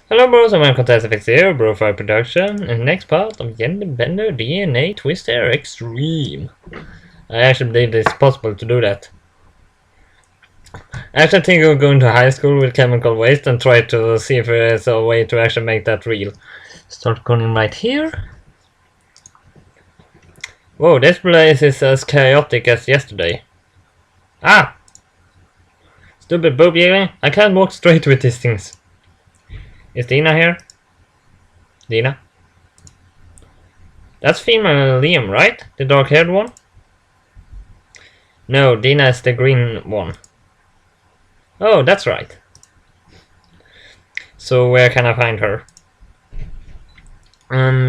Hello bros, I'm Contest here, BroFive production, and next part of Gender Bender DNA Twister Extreme. I actually believe it's possible to do that. I actually think of going to high school with chemical waste and try to see if there's a way to actually make that real. Start going right here. Whoa, this place is as chaotic as yesterday. Ah! Stupid boob yelling, I can't walk straight with these things. Is Dina here? Dina? That's female Liam, right? The dark-haired one? No, Dina is the green one. Oh, that's right. So where can I find her?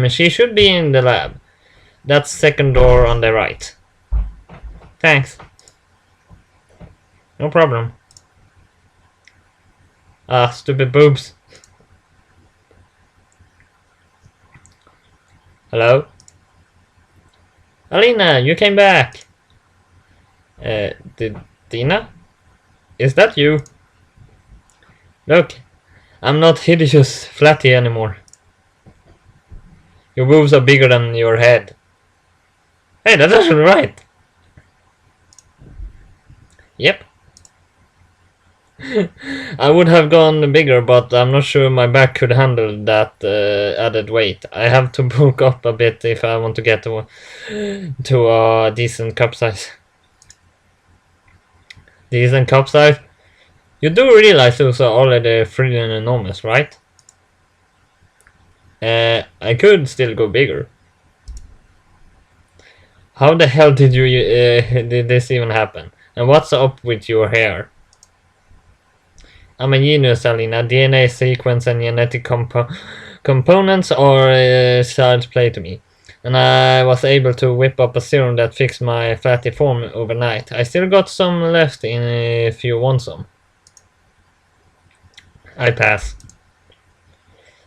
She should be in the lab. That's second door on the right. Thanks. No problem. Ah, stupid boobs. Hello? Alina, you came back! Dina? Is that you? Look, I'm not hideous flatty anymore. Your boobs are bigger than your head. Hey, that's actually right! Yep. I would have gone bigger, but I'm not sure my back could handle that added weight. I have to bulk up a bit if I want to get to a decent cup size. Decent cup size? You do realize those are already freaking enormous, right? I could still go bigger. How the hell did this even happen? And what's up with your hair? I'm a genius, Alina. DNA sequence and genetic components are child's play to me. And I was able to whip up a serum that fixed my flatty form overnight. I still got some left in if you want some. I pass.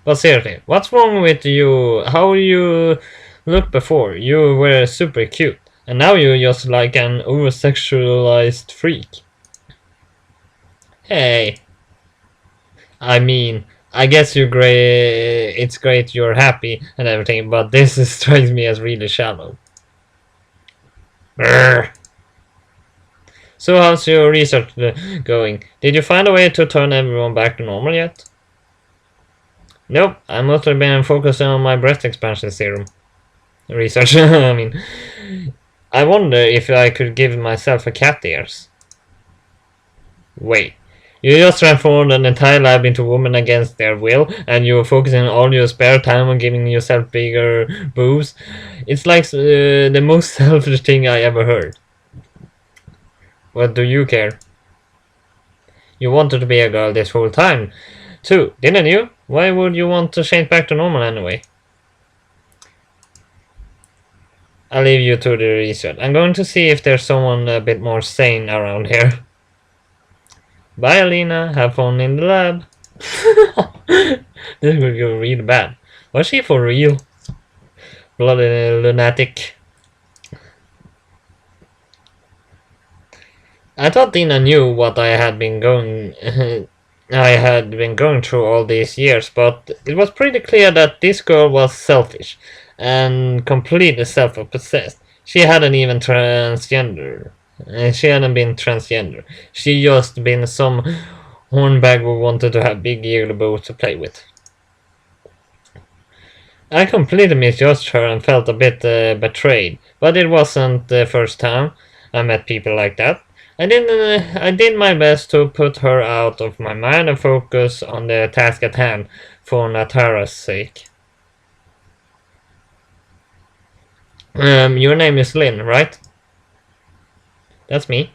But seriously, what's wrong with you? How you looked before? You were super cute. And now you're just like an over-sexualized freak. Hey. I mean, I guess you're great. It's great you're happy and everything, but this strikes me as really shallow. Brr. So how's your research going? Did you find a way to turn everyone back to normal yet? Nope, I've mostly been focusing on my breast expansion serum. Research, I mean. I wonder if I could give myself a cat ears. Wait. You just transformed an entire lab into women against their will, and you're focusing all your spare time on giving yourself bigger boobs. It's like the most selfish thing I ever heard. What do you care? You wanted to be a girl this whole time, too, didn't you? Why would you want to change back to normal anyway? I'll leave you to the research. I'm going to see if there's someone a bit more sane around here. Bye, Alina. Have fun in the lab. This will go really bad. Was she for real? Bloody lunatic. I thought Dina knew what I had been going through all these years, but it was pretty clear that this girl was selfish and completely self-obsessed. She hadn't even transgender. She hadn't been transgender. She just been some hornbag who wanted to have big eagle boats to play with. I completely misjudged her and felt a bit betrayed, but it wasn't the first time I met people like that. I did my best to put her out of my mind and focus on the task at hand for Natara's sake. Your name is Lynn, right? That's me.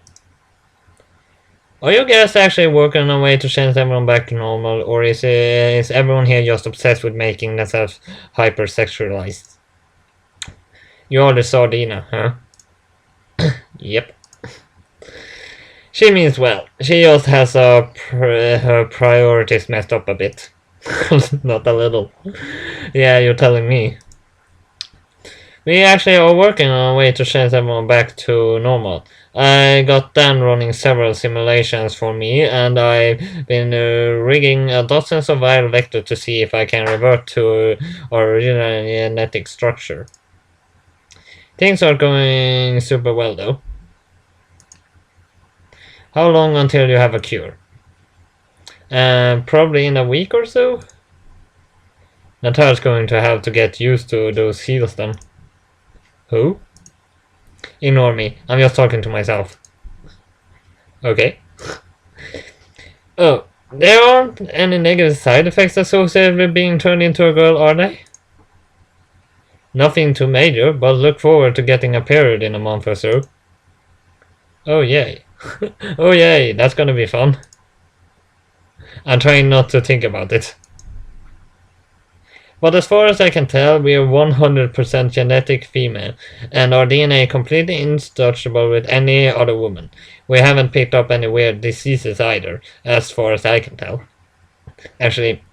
Are you guys actually working on a way to change everyone back to normal, or is everyone here just obsessed with making themselves hypersexualized? You already saw Dina, huh? Yep. She means well. She just has her priorities messed up a bit. Not a little. Yeah, you're telling me. We actually are working on a way to change everyone back to normal. I got Dan running several simulations for me, and I've been rigging a dozens of viral vectors to see if I can revert to our original genetic structure. Things are going super well though. How long until you have a cure? Probably in a week or so. Natara's going to have to get used to those heals then. Who? Ignore me. I'm just talking to myself. Okay. Oh, there aren't any negative side effects associated with being turned into a girl, are they? Nothing too major, but look forward to getting a period in a month or so. Oh yay. Oh yay, that's gonna be fun. I'm trying not to think about it. But as far as I can tell, we are 100% genetic female, and our DNA completely inseparable with any other woman. We haven't picked up any weird diseases either, as far as I can tell. Actually,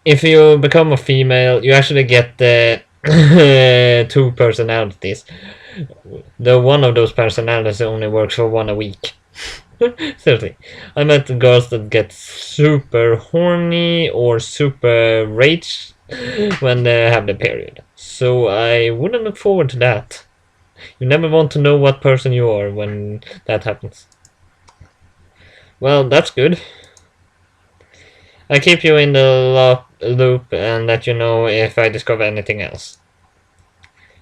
if you become a female, you actually get the two personalities. The one of those personalities only works for 1 a week. Seriously, I met girls that get super horny or super rage when they have the period. So I wouldn't look forward to that. You never want to know what person you are when that happens. Well, that's good. I keep you in the loop and let you know if I discover anything else.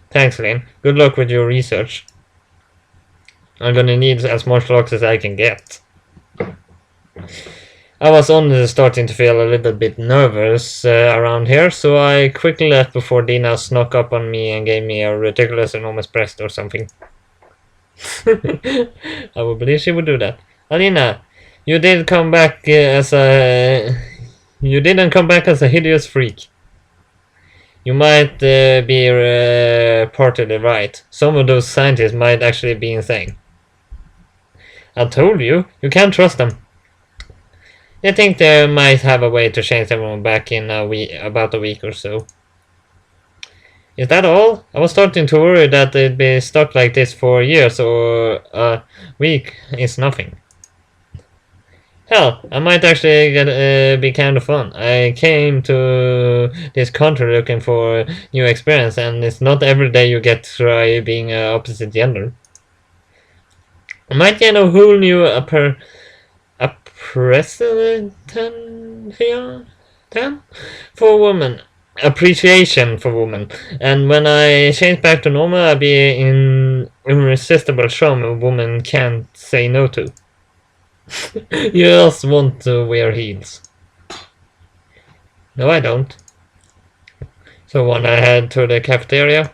Thanks, Lynn. Good luck with your research. I'm gonna need as much luck as I can get. I was only starting to feel a little bit nervous around here, so I quickly left before Dina snuck up on me and gave me a ridiculous enormous breast or something. I would believe she would do that. Alina, you did come back as a... You didn't come back as a hideous freak. You might be partly right. Some of those scientists might actually be insane. I told you, you can't trust them. I think they might have a way to change everyone back in about a week or so. Is that all? I was starting to worry that they'd be stuck like this for years, or a week is nothing. Hell, I might actually be kind of fun. I came to this country looking for new experience, and it's not every day you get to try being opposite gender. I might get a whole new for women. Appreciation for women. And when I change back to normal, I'll be in irresistible charm a woman can't say no to. You just want to wear heels. No, I don't. So when I head to the cafeteria,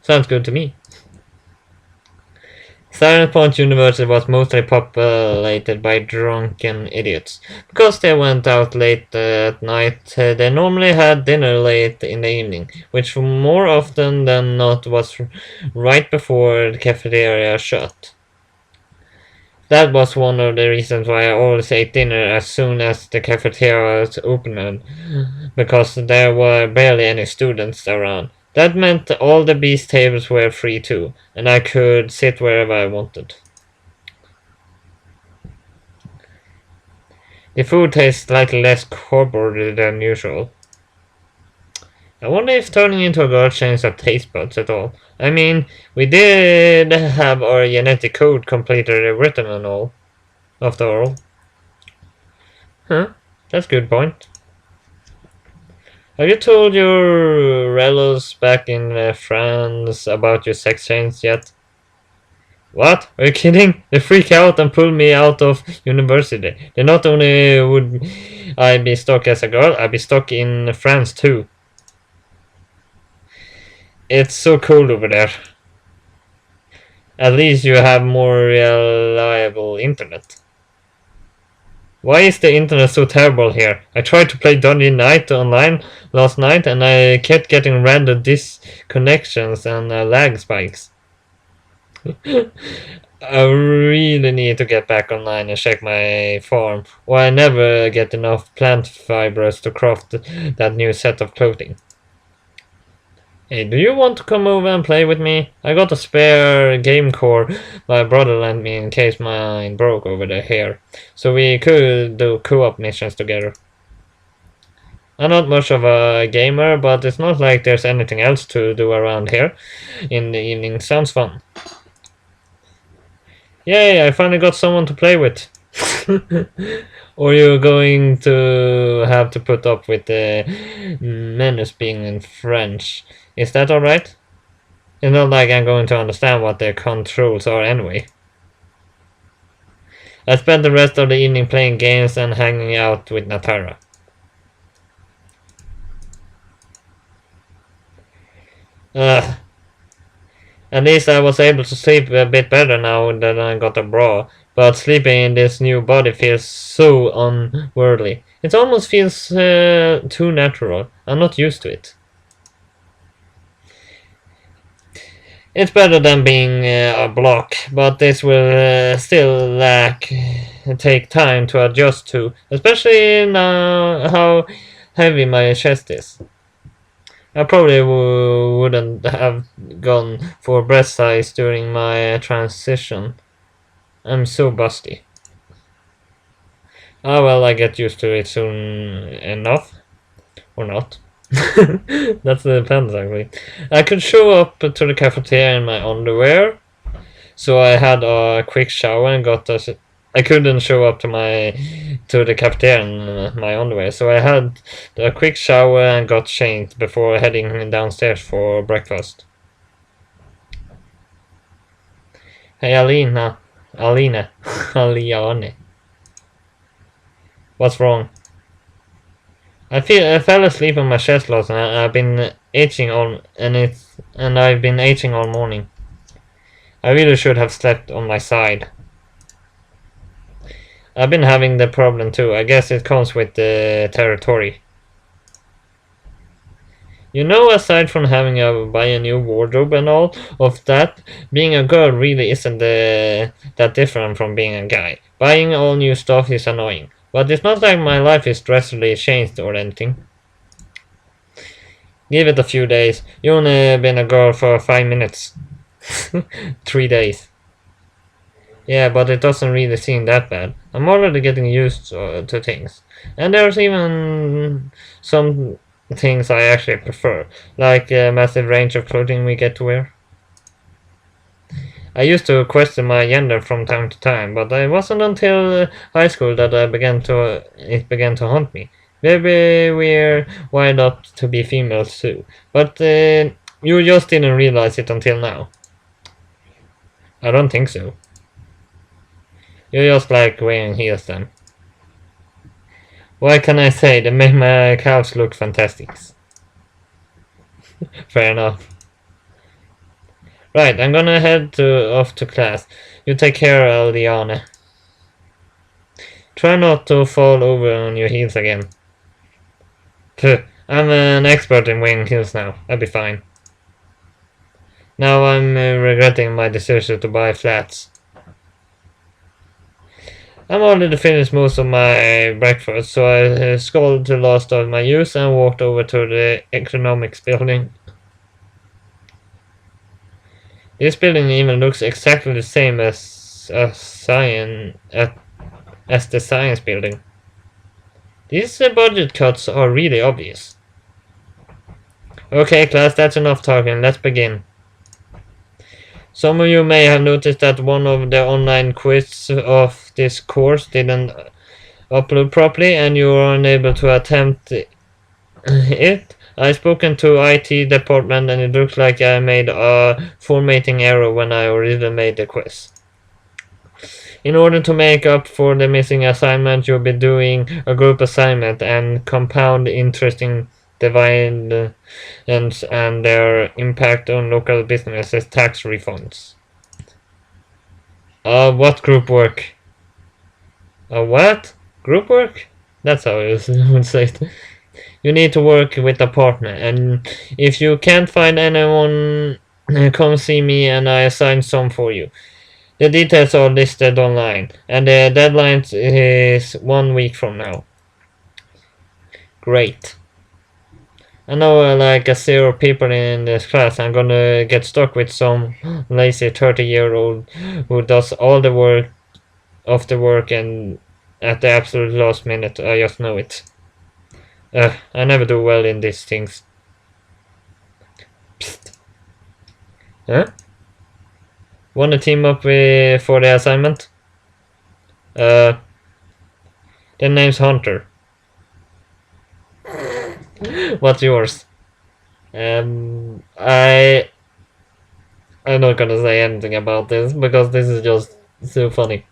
sounds good to me. Silent Point University was mostly populated by drunken idiots. Because they went out late at night, they normally had dinner late in the evening, which more often than not was right before the cafeteria shut. That was one of the reasons why I always ate dinner as soon as the cafeteria was opened, because there were barely any students around. That meant all the beast tables were free too, and I could sit wherever I wanted. The food tastes slightly less cardboardy than usual. I wonder if turning into a girl changed our taste buds at all. I mean, we did have our genetic code completely written and all, after all. Huh? That's a good point. Have you told your relatives back in France about your sex change yet? What? Are you kidding? They freak out and pull me out of university. Then not only would I be stuck as a girl, I'd be stuck in France too. It's so cold over there. At least you have more reliable internet. Why is the internet so terrible here? I tried to play Dungeon Night online last night and I kept getting random disconnections and lag spikes. I really need to get back online and check my farm, or I never get enough plant fibers to craft that new set of clothing. Hey, do you want to come over and play with me? I got a spare game core my brother lent me in case mine broke over here. So we could do co-op missions together. I'm not much of a gamer, but it's not like there's anything else to do around here in the evening. Sounds fun. Yay, I finally got someone to play with. Or you're going to have to put up with the menus being in French. Is that alright? It's not like I'm going to understand what their controls are anyway. I spent the rest of the evening playing games and hanging out with Natara. Ugh. At least I was able to sleep a bit better now that I got a bra, but sleeping in this new body feels so unworldly. It almost feels too natural. I'm not used to it. It's better than being a block, but this will still take time to adjust to, especially now how heavy my chest is. I probably wouldn't have gone for breast size during my transition. I'm so busty. Ah well, I get used to it soon enough. Or not. That depends actually. I could show up to the cafeteria in my underwear. So I had a quick shower and got a... I couldn't show up to the cafeteria in my underwear, so I had a quick shower and got changed before heading downstairs for breakfast. Hey Aleanne. Aleanne. What's wrong? I fell asleep on my chest last night. I've been itching all I've been itching all morning. I really should have slept on my side. I've been having the problem too. I guess it comes with the territory. You know, aside from having to buy a new wardrobe and all of that, being a girl really isn't that different from being a guy. Buying all new stuff is annoying, but it's not like my life is drastically changed or anything. Give it a few days. You only been a girl for 5 minutes. 3 days. Yeah, but it doesn't really seem that bad. I'm already getting used to things. And there's even some things I actually prefer, like a massive range of clothing we get to wear. I used to question my gender from time to time, but it wasn't until high school that it began to haunt me. Maybe we're wired up to be females too, but you just didn't realize it until now. I don't think so. You just like wearing heels then. What can I say? They make my calves look fantastic. Fair enough. Right, I'm gonna head off to class. You take care, Aleanne. Try not to fall over on your heels again. Phew, I'm an expert in wearing heels now. I'll be fine. Now I'm regretting my decision to buy flats. I'm already finished most of my breakfast, so I scalded the last of my use and walked over to the economics building. This building even looks exactly the same as the science building. These budget cuts are really obvious. Okay, class, that's enough talking. Let's begin. Some of you may have noticed that one of the online quizzes of this course didn't upload properly and you were unable to attempt it. I've spoken to IT department and it looks like I made a formatting error when I originally made the quiz. In order to make up for the missing assignment, you'll be doing a group assignment and compound interesting dividends and their impact on local businesses tax refunds. What group work? What? Group work? That's how I would say it. You need to work with a partner, and if you can't find anyone, come see me and I assign some for you. The details are listed online, and the deadline is 1 week from now. Great. I know like a 0 people in this class. I'm gonna get stuck with some lazy 30-year-old who does all the work of the work and at the absolute last minute. I just know it. I never do well in these things. Psst. Huh? Wanna team up with for the assignment? The name's Hunter. What's yours? I'm not gonna say anything about this because this is just so funny.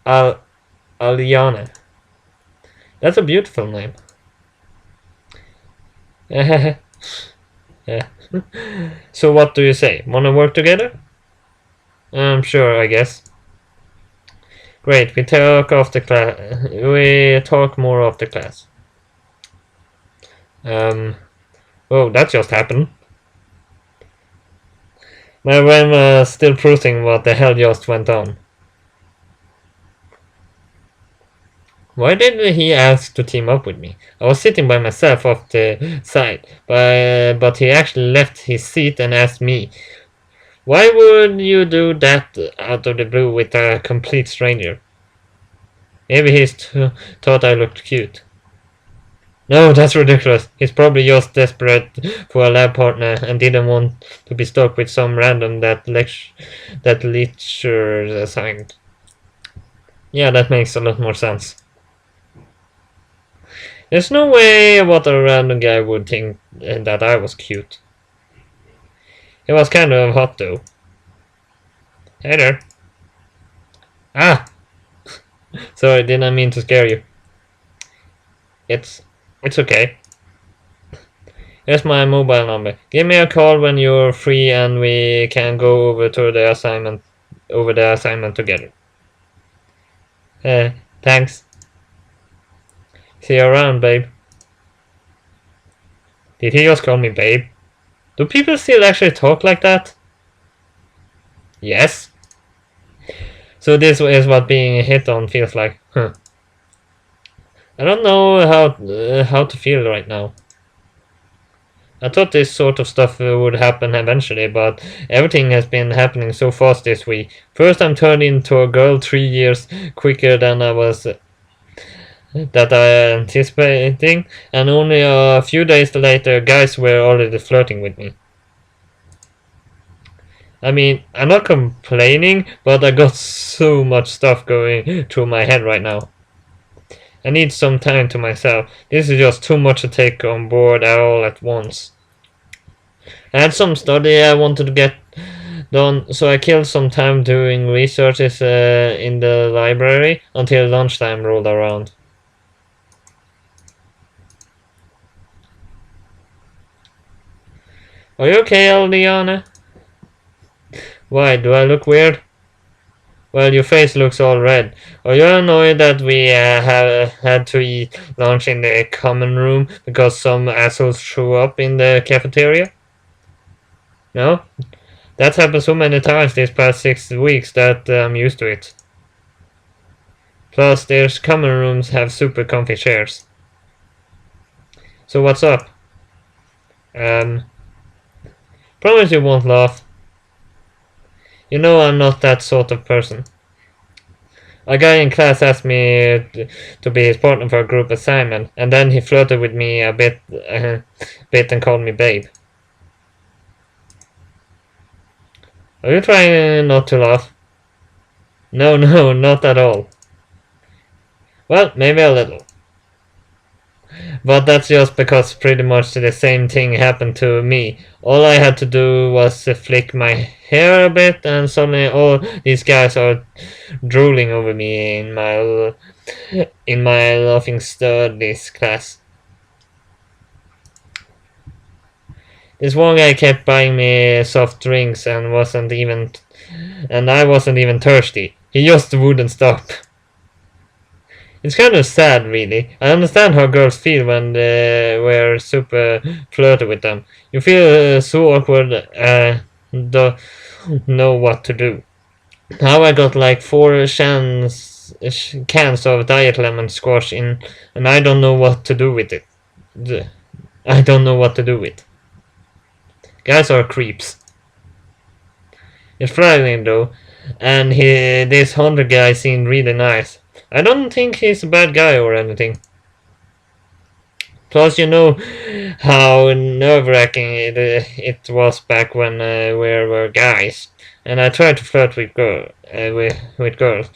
Aleanne. That's a beautiful name. Yeah. So what do you say? Wanna work together? Sure, I guess. Great. We talk after class. We talk more after class. Oh, that just happened. My brain was still processing what the hell just went on. Why did he ask to team up with me? I was sitting by myself off the side, but he actually left his seat and asked me, why would you do that out of the blue with a complete stranger? Maybe he thought I looked cute. No, that's ridiculous. He's probably just desperate for a lab partner and didn't want to be stuck with some random that lecture assigned. Yeah, that makes a lot more sense. There's no way what a random guy would think that I was cute. It was kind of hot though. Hey there. Ah! Sorry, didn't mean to scare you. It's okay. Here's my mobile number. Give me a call when you're free and we can go over the assignment together. Thanks. See you around, babe. Did he just call me babe? Do people still actually talk like that? Yes. So this is what being hit on feels like. Huh. I don't know how to feel right now. I thought this sort of stuff would happen eventually, but everything has been happening so fast this week. First I'm turned into a girl 3 years quicker than I was anticipating, and only a few days later guys were already flirting with me. I mean, I'm not complaining, but I got so much stuff going through my head right now. I need some time to myself. This is just too much to take on board all at once. I had some study I wanted to get done, so I killed some time doing researches in the library until lunchtime rolled around. Are you okay, Aleanne? Why, do I look weird? Well, your face looks all red. Are you annoyed that we have had to eat lunch in the common room because some assholes threw up in the cafeteria? No? That's happened so many times these past 6 weeks that I'm used to it. Plus, their common rooms have super comfy chairs. So what's up? Promise you won't laugh. You know I'm not that sort of person. A guy in class asked me to be his partner for a group assignment, and then he flirted with me a bit and called me babe. Are you trying not to laugh? No, not at all. Well, maybe a little. But that's just because pretty much the same thing happened to me. All I had to do was flick my hair a bit and suddenly all these guys are drooling over me in my laughing studies class. This one guy kept buying me soft drinks and I wasn't even thirsty. He just wouldn't stop. It's kind of sad, really. I understand how girls feel when we're super flirty with them. You feel so awkward, don't know what to do. Now I got like 4 cans of Diet Lemon Squash in, and I don't know what to do with it. I don't know what to do with. Guys are creeps. It's flattering though, and this hunter guy seemed really nice. I don't think he's a bad guy or anything. Plus, you know how nerve-wracking it was back when we were guys, and I tried to flirt with girls.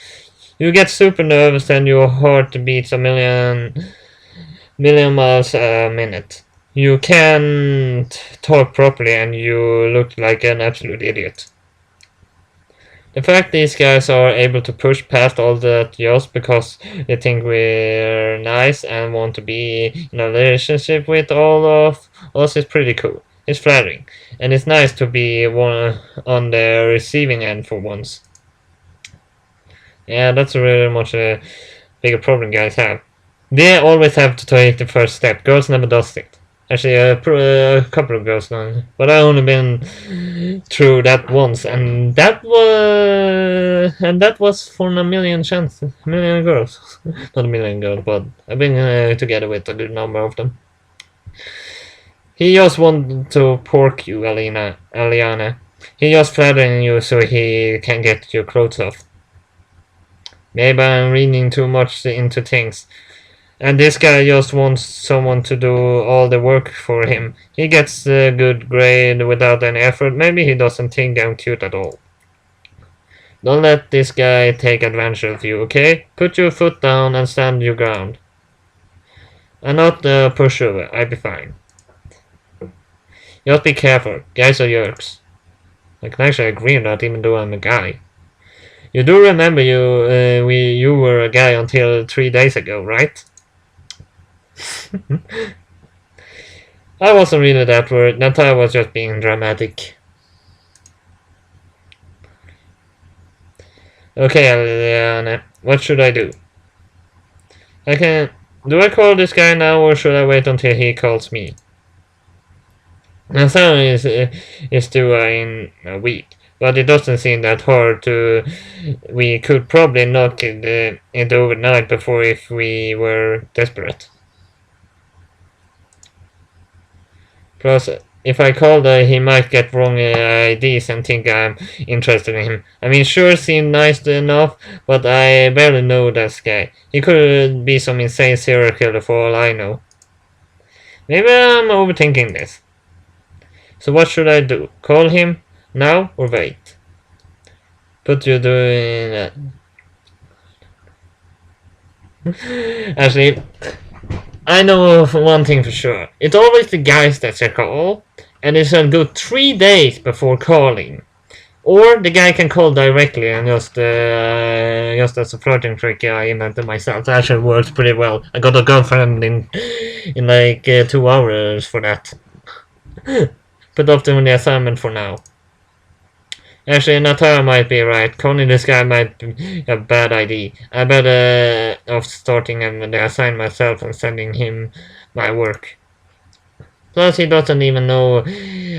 You get super nervous and your heart beats a million miles a minute. You can't talk properly and you look like an absolute idiot. The fact these guys are able to push past all that just because they think we're nice and want to be in a relationship with all of us is pretty cool. It's flattering, and it's nice to be one on the receiving end for once. Yeah, that's really much a bigger problem guys have. They always have to take the first step. Girls never does it. Actually, a couple of girls now, but I only been through that once, and that was for a million chances, a million girls, not a million girls, but I've been together with a good number of them. He just wanted to pork you, Aleanne. He just flattering you so he can get your clothes off. Maybe I'm reading too much into things. And this guy just wants someone to do all the work for him. He gets a good grade without any effort. Maybe he doesn't think I'm cute at all. Don't let this guy take advantage of you, okay? Put your foot down and stand your ground. I'm not a pushover. I'll be fine. Just be careful. Guys are jerks. I can actually agree on that even though I'm a guy. You do remember you were a guy until 3 days ago, right? I wasn't really that worried. That I was just being dramatic. Okay, Aleanne, what should I do? Do I call this guy now or should I wait until he calls me? Nathan is due in a week, but it doesn't seem that hard to. We could probably knock it overnight before if we were desperate. Plus, if I call he might get wrong IDs and think I'm interested in him. I mean, sure seemed nice enough, but I barely know this guy. He could be some insane serial killer for all I know. Maybe I'm overthinking this. So what should I do? Call him now or wait? But you're doing that. Actually, I know one thing for sure. It's always the guys that say call, and it's a good 3 days before calling. Or the guy can call directly and just as a flirting trick I invented myself. It actually works pretty well. I got a girlfriend in like 2 hours for that. Put off doing the assignment for now. Actually, Natara might be right. Calling this guy might be a bad idea. I better off starting the assign myself and sending him my work. Plus, he doesn't even know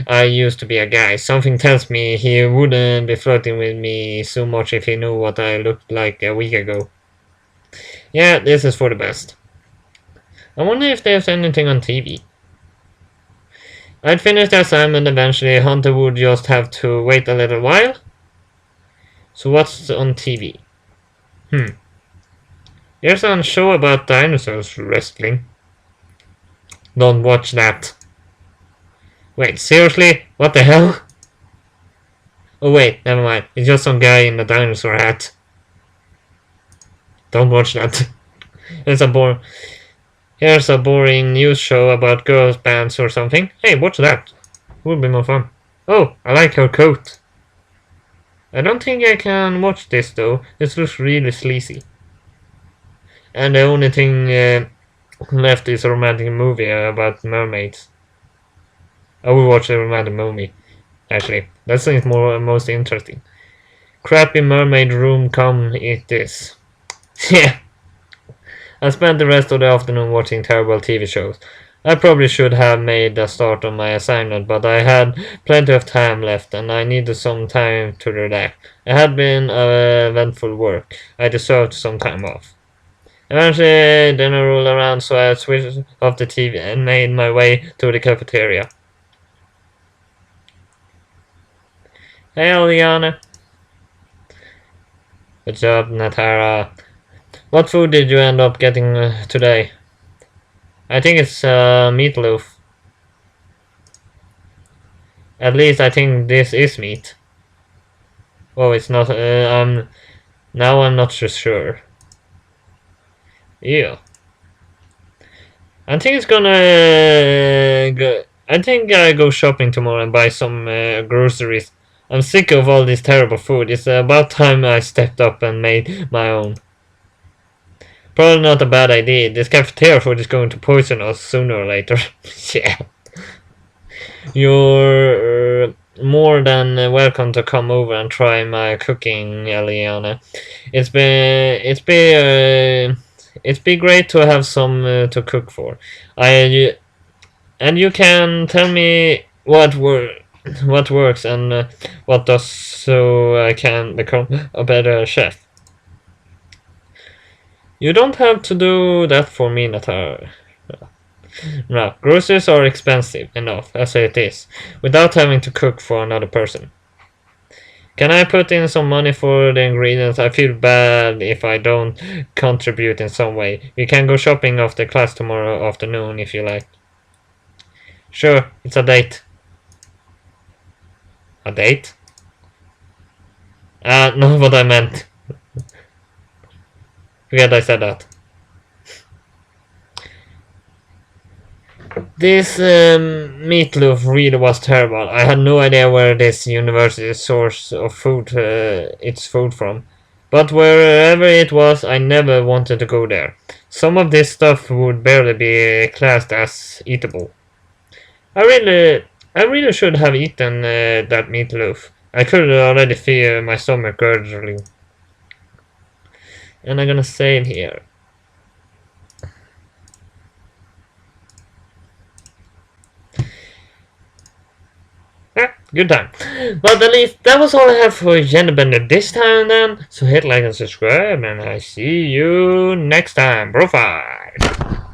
I used to be a guy. Something tells me he wouldn't be flirting with me so much if he knew what I looked like a week ago. Yeah, this is for the best. I wonder if there's anything on TV. I'd finish the assignment eventually. Hunter would just have to wait a little while. So what's on TV? There's a show about dinosaurs wrestling. Don't watch that. Wait, seriously? What the hell? Oh wait, never mind. It's just some guy in a dinosaur hat. Don't watch that. Here's a boring news show about girls' bands or something. Hey, watch that. Would be more fun. Oh, I like her coat. I don't think I can watch this though. This looks really sleazy. And the only thing left is a romantic movie about mermaids. I will watch the romantic movie. Actually, that seems most interesting. Crappy mermaid rom-com it is. Yeah. I spent the rest of the afternoon watching terrible TV shows. I probably should have made a start on my assignment, but I had plenty of time left and I needed some time to relax. It had been eventful work. I deserved some time off. Eventually, dinner rolled around, so I switched off the TV and made my way to the cafeteria. Hey, Aleanne. Good job, Natara. What food did you end up getting today? I think it's meatloaf. At least I think this is meat. Oh, it's not. Now I'm not so sure. Yeah. I think it's gonna go. I think I go shopping tomorrow and buy some groceries. I'm sick of all this terrible food. It's about time I stepped up and made my own. Probably not a bad idea. This cafeteria food is going to poison us sooner or later. Yeah. You're more than welcome to come over and try my cooking, Aleanne. It's been great to have some to cook for. And you can tell me what works and what does, so I can become a better chef. You don't have to do that for me, Natar. No, groceries are expensive enough as it is, without having to cook for another person. Can I put in some money for the ingredients? I feel bad if I don't contribute in some way. We can go shopping after class tomorrow afternoon if you like. Sure, it's a date. A date? Not what I meant. Forget I said that. This meatloaf really was terrible. I had no idea where this university's source of food its food from. But wherever it was, I never wanted to go there. Some of this stuff would barely be classed as eatable. I really should have eaten that meatloaf. I could already feel my stomach gurgling. And I'm gonna save here. Good time. But at least that was all I have for Genderbender this time then. So hit like and subscribe and I see you next time. BroFive.